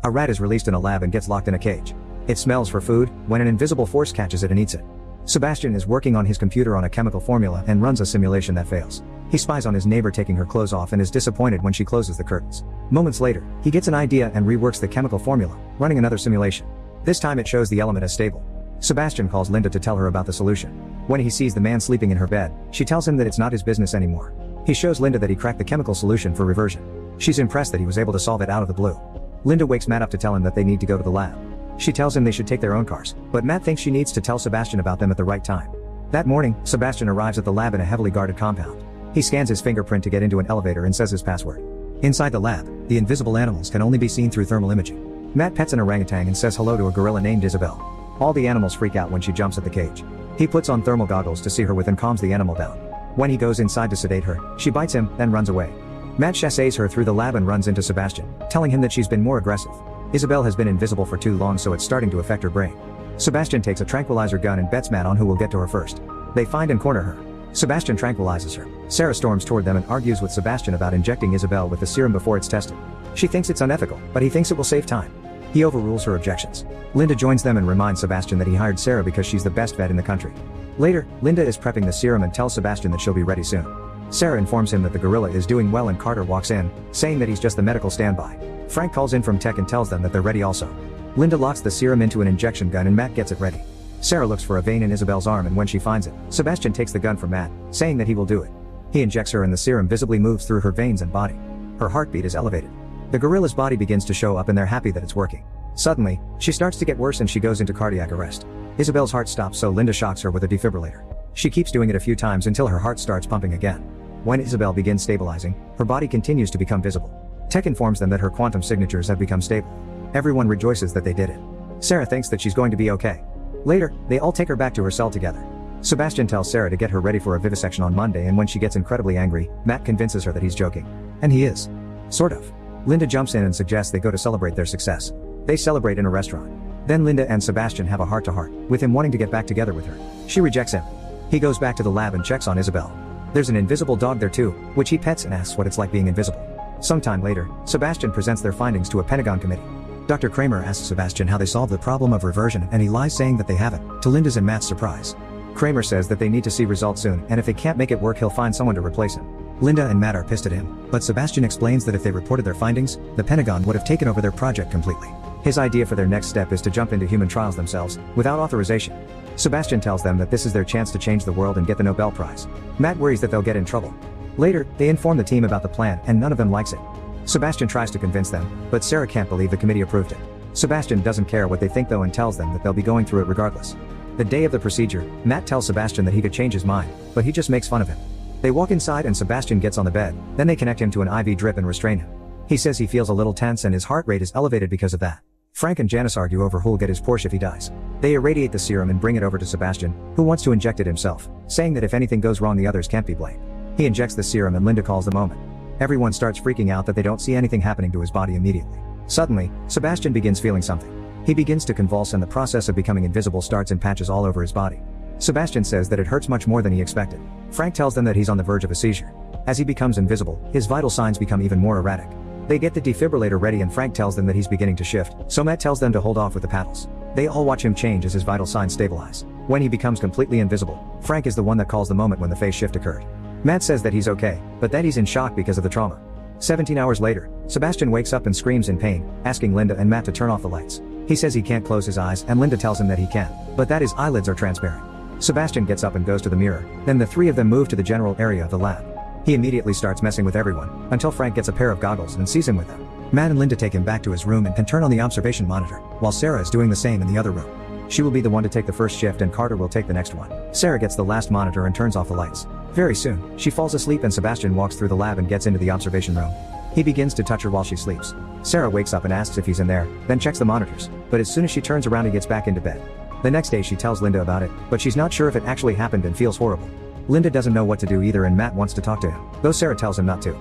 A rat is released in a lab and gets locked in a cage. It smells for food, when an invisible force catches it and eats it. Sebastian is working on his computer on a chemical formula and runs a simulation that fails. He spies on his neighbor taking her clothes off and is disappointed when she closes the curtains. Moments later, he gets an idea and reworks the chemical formula, running another simulation. This time it shows the element as stable. Sebastian calls Linda to tell her about the solution. When he sees the man sleeping in her bed, she tells him that it's not his business anymore. He shows Linda that he cracked the chemical solution for reversion. She's impressed that he was able to solve it out of the blue. Linda wakes Matt up to tell him that they need to go to the lab. She tells him they should take their own cars, but Matt thinks she needs to tell Sebastian about them at the right time. That morning, Sebastian arrives at the lab in a heavily guarded compound. He scans his fingerprint to get into an elevator and says his password. Inside the lab, the invisible animals can only be seen through thermal imaging. Matt pets an orangutan and says hello to a gorilla named Isabel. All the animals freak out when she jumps at the cage. He puts on thermal goggles to see her with and calms the animal down. When he goes inside to sedate her, she bites him, then runs away. Matt chasses her through the lab and runs into Sebastian, telling him that she's been more aggressive. Isabel has been invisible for too long, so it's starting to affect her brain. Sebastian takes a tranquilizer gun and bets Matt on who will get to her first. They find and corner her. Sebastian tranquilizes her. Sarah storms toward them and argues with Sebastian about injecting Isabel with the serum before it's tested. She thinks it's unethical, but he thinks it will save time. He overrules her objections. Linda joins them and reminds Sebastian that he hired Sarah because she's the best vet in the country. Later, Linda is prepping the serum and tells Sebastian that she'll be ready soon. Sarah informs him that the gorilla is doing well and Carter walks in, saying that he's just the medical standby. Frank calls in from tech and tells them that they're ready also. Linda locks the serum into an injection gun and Matt gets it ready. Sarah looks for a vein in Isabel's arm and when she finds it, Sebastian takes the gun from Matt, saying that he will do it. He injects her and the serum visibly moves through her veins and body. Her heartbeat is elevated. The gorilla's body begins to show up and they're happy that it's working. Suddenly, she starts to get worse and she goes into cardiac arrest. Isabel's heart stops, so Linda shocks her with a defibrillator. She keeps doing it a few times until her heart starts pumping again. When Isabel begins stabilizing, her body continues to become visible. Tech informs them that her quantum signatures have become stable. Everyone rejoices that they did it. Sarah thinks that she's going to be okay. Later, they all take her back to her cell together. Sebastian tells Sarah to get her ready for a vivisection on Monday, and when she gets incredibly angry, Matt convinces her that he's joking. And he is. Sort of. Linda jumps in and suggests they go to celebrate their success. They celebrate in a restaurant. Then Linda and Sebastian have a heart-to-heart, with him wanting to get back together with her. She rejects him. He goes back to the lab and checks on Isabel. There's an invisible dog there too, which he pets and asks what it's like being invisible. Sometime later, Sebastian presents their findings to a Pentagon committee. Dr. Kramer asks Sebastian how they solved the problem of reversion, and he lies saying that they haven't, to Linda's and Matt's surprise. Kramer says that they need to see results soon, and if they can't make it work, he'll find someone to replace him. Linda and Matt are pissed at him, but Sebastian explains that if they reported their findings, the Pentagon would have taken over their project completely. His idea for their next step is to jump into human trials themselves, without authorization. Sebastian tells them that this is their chance to change the world and get the Nobel Prize. Matt worries that they'll get in trouble. Later, they inform the team about the plan, and none of them likes it. Sebastian tries to convince them, but Sarah can't believe the committee approved it. Sebastian doesn't care what they think though and tells them that they'll be going through it regardless. The day of the procedure, Matt tells Sebastian that he could change his mind, but he just makes fun of him. They walk inside and Sebastian gets on the bed, then they connect him to an IV drip and restrain him. He says he feels a little tense and his heart rate is elevated because of that. Frank and Janice argue over who'll get his Porsche if he dies. They irradiate the serum and bring it over to Sebastian, who wants to inject it himself, saying that if anything goes wrong the others can't be blamed. He injects the serum and Linda calls the moment. Everyone starts freaking out that they don't see anything happening to his body immediately. Suddenly, Sebastian begins feeling something. He begins to convulse and the process of becoming invisible starts in patches all over his body. Sebastian says that it hurts much more than he expected. Frank tells them that he's on the verge of a seizure. As he becomes invisible, his vital signs become even more erratic. They get the defibrillator ready and Frank tells them that he's beginning to shift, so Matt tells them to hold off with the paddles. They all watch him change as his vital signs stabilize. When he becomes completely invisible, Frank is the one that calls the moment when the phase shift occurred. Matt says that he's okay, but that he's in shock because of the trauma. 17 hours later, Sebastian wakes up and screams in pain, asking Linda and Matt to turn off the lights. He says he can't close his eyes and Linda tells him that he can, but that his eyelids are transparent. Sebastian gets up and goes to the mirror, then the three of them move to the general area of the lab. He immediately starts messing with everyone, until Frank gets a pair of goggles and sees him with them. Matt and Linda take him back to his room and can turn on the observation monitor, while Sarah is doing the same in the other room. She will be the one to take the first shift and Carter will take the next one. Sarah gets the last monitor and turns off the lights. Very soon, she falls asleep and Sebastian walks through the lab and gets into the observation room. He begins to touch her while she sleeps. Sarah wakes up and asks if he's in there, then checks the monitors, but as soon as she turns around he gets back into bed. The next day she tells Linda about it, but she's not sure if it actually happened and feels horrible. Linda doesn't know what to do either and Matt wants to talk to him, though Sarah tells him not to.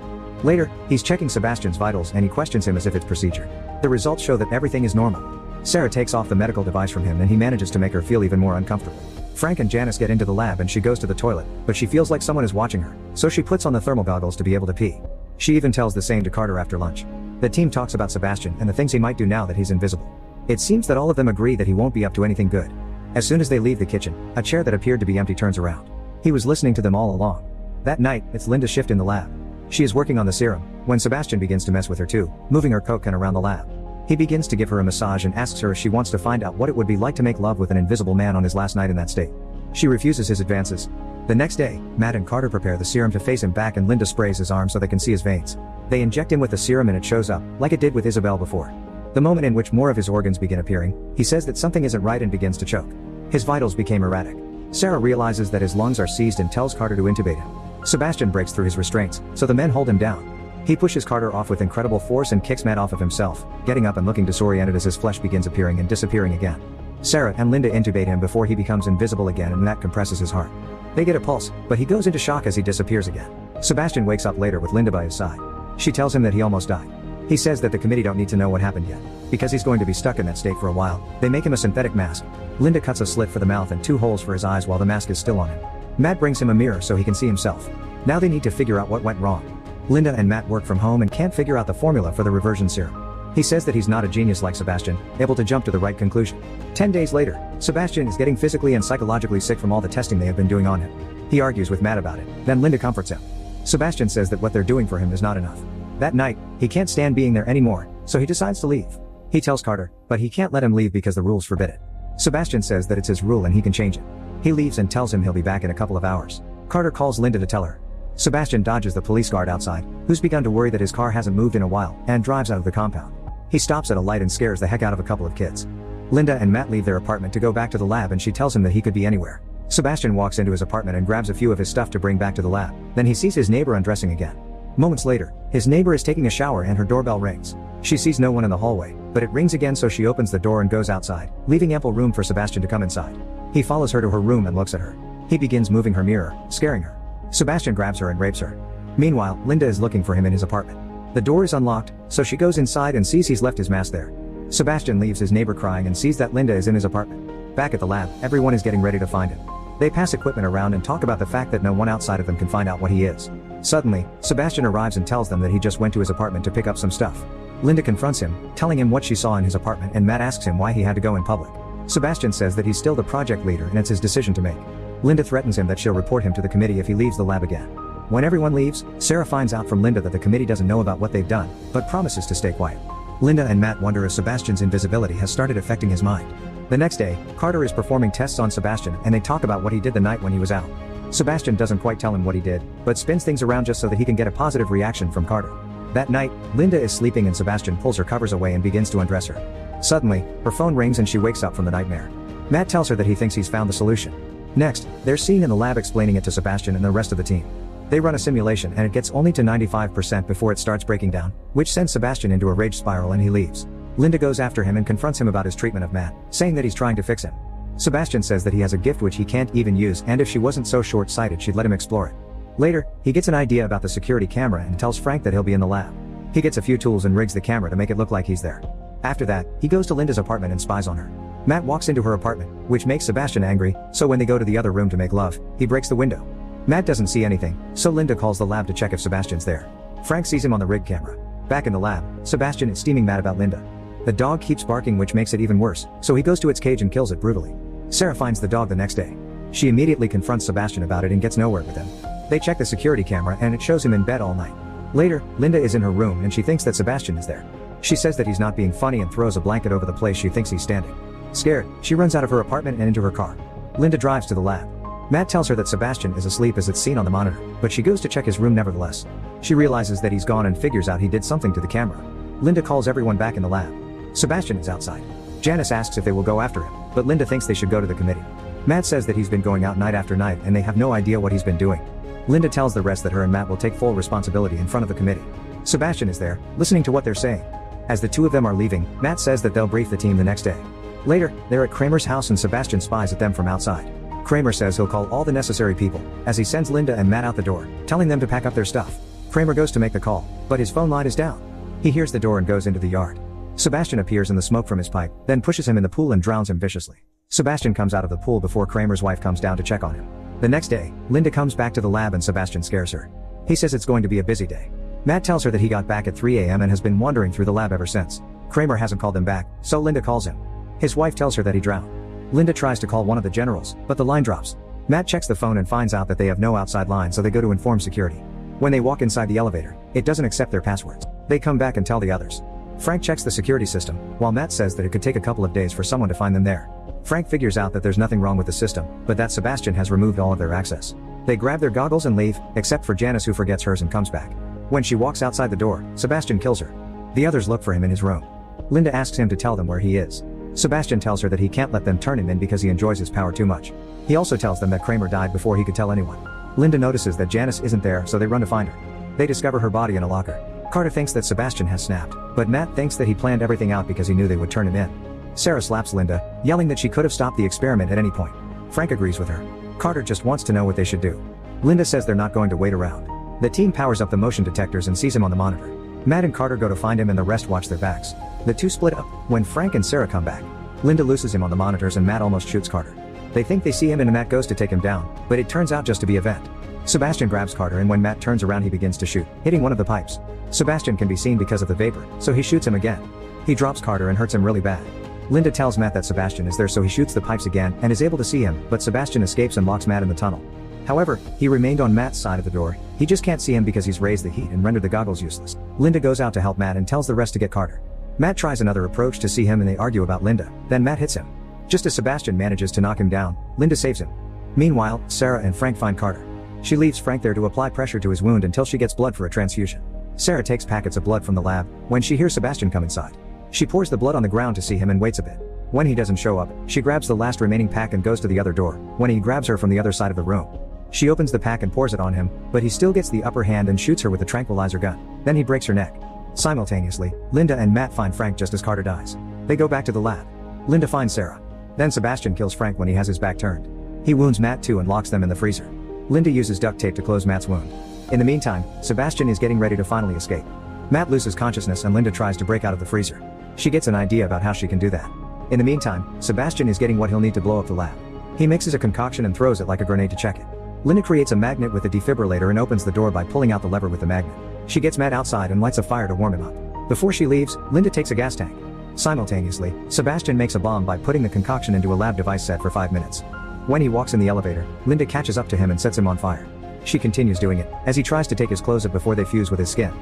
Later, he's checking Sebastian's vitals and he questions him as if it's procedure. The results show that everything is normal. Sarah takes off the medical device from him and he manages to make her feel even more uncomfortable. Frank and Janice get into the lab and she goes to the toilet, but she feels like someone is watching her, so she puts on the thermal goggles to be able to pee. She even tells the same to Carter after lunch. The team talks about Sebastian and the things he might do now that he's invisible. It seems that all of them agree that he won't be up to anything good. As soon as they leave the kitchen, a chair that appeared to be empty turns around. He was listening to them all along. That night, it's Linda's shift in the lab. She is working on the serum, when Sebastian begins to mess with her too, moving her cocaine around the lab. He begins to give her a massage and asks her if she wants to find out what it would be like to make love with an invisible man on his last night in that state. She refuses his advances. The next day, Matt and Carter prepare the serum to face him back and Linda sprays his arm so they can see his veins. They inject him with the serum and it shows up, like it did with Isabel before. The moment in which more of his organs begin appearing, he says that something isn't right and begins to choke. His vitals became erratic. Sarah realizes that his lungs are seized and tells Carter to intubate him. Sebastian breaks through his restraints, so the men hold him down. He pushes Carter off with incredible force and kicks Matt off of himself, getting up and looking disoriented as his flesh begins appearing and disappearing again. Sarah and Linda intubate him before he becomes invisible again and Matt compresses his heart. They get a pulse, but he goes into shock as he disappears again. Sebastian wakes up later with Linda by his side. She tells him that he almost died. He says that the committee don't need to know what happened yet, because he's going to be stuck in that state for a while. They make him a synthetic mask. Linda cuts a slit for the mouth and 2 holes for his eyes while the mask is still on him. Matt brings him a mirror so he can see himself. Now they need to figure out what went wrong. Linda and Matt work from home and can't figure out the formula for the reversion serum. He says that he's not a genius like Sebastian, able to jump to the right conclusion. 10 days later, Sebastian is getting physically and psychologically sick from all the testing they have been doing on him. He argues with Matt about it, then Linda comforts him. Sebastian says that what they're doing for him is not enough. That night, he can't stand being there anymore, so he decides to leave. He tells Carter, but he can't let him leave because the rules forbid it. Sebastian says that it's his rule and he can change it. He leaves and tells him he'll be back in a couple of hours. Carter calls Linda to tell her. Sebastian dodges the police guard outside, who's begun to worry that his car hasn't moved in a while, and drives out of the compound. He stops at a light and scares the heck out of a couple of kids. Linda and Matt leave their apartment to go back to the lab and she tells him that he could be anywhere. Sebastian walks into his apartment and grabs a few of his stuff to bring back to the lab. Then he sees his neighbor undressing again. Moments later, his neighbor is taking a shower and her doorbell rings. She sees no one in the hallway, but it rings again so she opens the door and goes outside, leaving ample room for Sebastian to come inside. He follows her to her room and looks at her. He begins moving her mirror, scaring her. Sebastian grabs her and rapes her. Meanwhile, Linda is looking for him in his apartment. The door is unlocked, so she goes inside and sees he's left his mask there. Sebastian leaves his neighbor crying and sees that Linda is in his apartment. Back at the lab, everyone is getting ready to find him. They pass equipment around and talk about the fact that no one outside of them can find out what he is. Suddenly, Sebastian arrives and tells them that he just went to his apartment to pick up some stuff. Linda confronts him, telling him what she saw in his apartment, and Matt asks him why he had to go in public. Sebastian says that he's still the project leader and it's his decision to make. Linda threatens him that she'll report him to the committee if he leaves the lab again. When everyone leaves, Sarah finds out from Linda that the committee doesn't know about what they've done, but promises to stay quiet. Linda and Matt wonder if Sebastian's invisibility has started affecting his mind. The next day, Carter is performing tests on Sebastian and they talk about what he did the night when he was out. Sebastian doesn't quite tell him what he did, but spins things around just so that he can get a positive reaction from Carter. That night, Linda is sleeping and Sebastian pulls her covers away and begins to undress her. Suddenly, her phone rings and she wakes up from the nightmare. Matt tells her that he thinks he's found the solution. Next, they're seen in the lab explaining it to Sebastian and the rest of the team. They run a simulation and it gets only to 95% before it starts breaking down, which sends Sebastian into a rage spiral and he leaves. Linda goes after him and confronts him about his treatment of Matt, saying that he's trying to fix him. Sebastian says that he has a gift which he can't even use and if she wasn't so short-sighted she'd let him explore it. Later, he gets an idea about the security camera and tells Frank that he'll be in the lab. He gets a few tools and rigs the camera to make it look like he's there. After that, he goes to Linda's apartment and spies on her. Matt walks into her apartment, which makes Sebastian angry, so when they go to the other room to make love, he breaks the window. Matt doesn't see anything, so Linda calls the lab to check if Sebastian's there. Frank sees him on the rig camera. Back in the lab, Sebastian is steaming mad about Linda. The dog keeps barking, which makes it even worse, so he goes to its cage and kills it brutally. Sarah finds the dog the next day. She immediately confronts Sebastian about it and gets nowhere with him. They check the security camera and it shows him in bed all night. Later, Linda is in her room and she thinks that Sebastian is there. She says that he's not being funny and throws a blanket over the place she thinks he's standing. Scared, she runs out of her apartment and into her car. Linda drives to the lab. Matt tells her that Sebastian is asleep as it's seen on the monitor, but she goes to check his room nevertheless. She realizes that he's gone and figures out he did something to the camera. Linda calls everyone back in the lab. Sebastian is outside. Janice asks if they will go after him, but Linda thinks they should go to the committee. Matt says that he's been going out night after night and they have no idea what he's been doing. Linda tells the rest that her and Matt will take full responsibility in front of the committee. Sebastian is there, listening to what they're saying. As the two of them are leaving, Matt says that they'll brief the team the next day. Later, they're at Kramer's house and Sebastian spies at them from outside. Kramer says he'll call all the necessary people, as he sends Linda and Matt out the door, telling them to pack up their stuff. Kramer goes to make the call, but his phone line is down. He hears the door and goes into the yard. Sebastian appears in the smoke from his pipe, then pushes him in the pool and drowns him viciously. Sebastian comes out of the pool before Kramer's wife comes down to check on him. The next day, Linda comes back to the lab and Sebastian scares her. He says it's going to be a busy day. Matt tells her that he got back at 3 a.m. and has been wandering through the lab ever since. Kramer hasn't called them back, so Linda calls him. His wife tells her that he drowned. Linda tries to call one of the generals, but the line drops. Matt checks the phone and finds out that they have no outside line, so they go to inform security. When they walk inside the elevator, it doesn't accept their passwords. They come back and tell the others. Frank checks the security system, while Matt says that it could take a couple of days for someone to find them there. Frank figures out that there's nothing wrong with the system, but that Sebastian has removed all of their access. They grab their goggles and leave, except for Janice, who forgets hers and comes back. When she walks outside the door, Sebastian kills her. The others look for him in his room. Linda asks him to tell them where he is. Sebastian tells her that he can't let them turn him in because he enjoys his power too much. He also tells them that Kramer died before he could tell anyone. Linda notices that Janice isn't there, so they run to find her. They discover her body in a locker. Carter thinks that Sebastian has snapped, but Matt thinks that he planned everything out because he knew they would turn him in. Sarah slaps Linda, yelling that she could have stopped the experiment at any point. Frank agrees with her. Carter just wants to know what they should do. Linda says they're not going to wait around. The team powers up the motion detectors and sees him on the monitor. Matt and Carter go to find him and the rest watch their backs. The two split up. When Frank and Sarah come back, Linda looses him on the monitors and Matt almost shoots Carter. They think they see him and Matt goes to take him down, but it turns out just to be a vent. Sebastian grabs Carter and when Matt turns around he begins to shoot, hitting one of the pipes. Sebastian can be seen because of the vapor, so he shoots him again. He drops Carter and hurts him really bad. Linda tells Matt that Sebastian is there, so he shoots the pipes again and is able to see him, but Sebastian escapes and locks Matt in the tunnel. However, he remained on Matt's side of the door. He just can't see him because he's raised the heat and rendered the goggles useless. Linda goes out to help Matt and tells the rest to get Carter. Matt tries another approach to see him and they argue about Linda, then Matt hits him. Just as Sebastian manages to knock him down, Linda saves him. Meanwhile, Sarah and Frank find Carter. She leaves Frank there to apply pressure to his wound until she gets blood for a transfusion. Sarah takes packets of blood from the lab when she hears Sebastian come inside. She pours the blood on the ground to see him and waits a bit. When he doesn't show up, she grabs the last remaining pack and goes to the other door, when he grabs her from the other side of the room. She opens the pack and pours it on him, but he still gets the upper hand and shoots her with a tranquilizer gun. Then he breaks her neck. Simultaneously, Linda and Matt find Frank just as Carter dies. They go back to the lab. Linda finds Sarah. Then Sebastian kills Frank when he has his back turned. He wounds Matt too and locks them in the freezer. Linda uses duct tape to close Matt's wound. In the meantime, Sebastian is getting ready to finally escape. Matt loses consciousness and Linda tries to break out of the freezer. She gets an idea about how she can do that. In the meantime, Sebastian is getting what he'll need to blow up the lab. He mixes a concoction and throws it like a grenade to check it. Linda creates a magnet with a defibrillator and opens the door by pulling out the lever with the magnet. She gets Matt outside and lights a fire to warm him up. Before she leaves, Linda takes a gas tank. Simultaneously, Sebastian makes a bomb by putting the concoction into a lab device set for 5 minutes. When he walks in the elevator, Linda catches up to him and sets him on fire. She continues doing it, as he tries to take his clothes off before they fuse with his skin.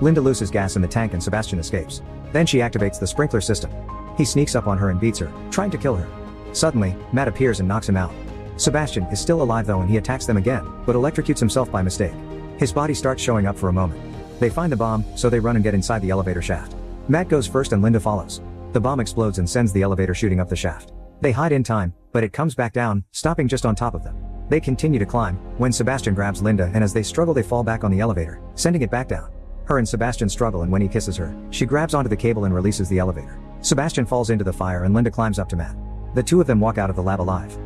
Linda loses gas in the tank and Sebastian escapes. Then she activates the sprinkler system. He sneaks up on her and beats her, trying to kill her. Suddenly, Matt appears and knocks him out. Sebastian is still alive though and he attacks them again, but electrocutes himself by mistake. His body starts showing up for a moment. They find the bomb, so they run and get inside the elevator shaft. Matt goes first and Linda follows. The bomb explodes and sends the elevator shooting up the shaft. They hide in time, but it comes back down, stopping just on top of them. They continue to climb, when Sebastian grabs Linda and as they struggle they fall back on the elevator, sending it back down. Her and Sebastian struggle and when he kisses her, she grabs onto the cable and releases the elevator. Sebastian falls into the fire and Linda climbs up to Matt. The two of them walk out of the lab alive.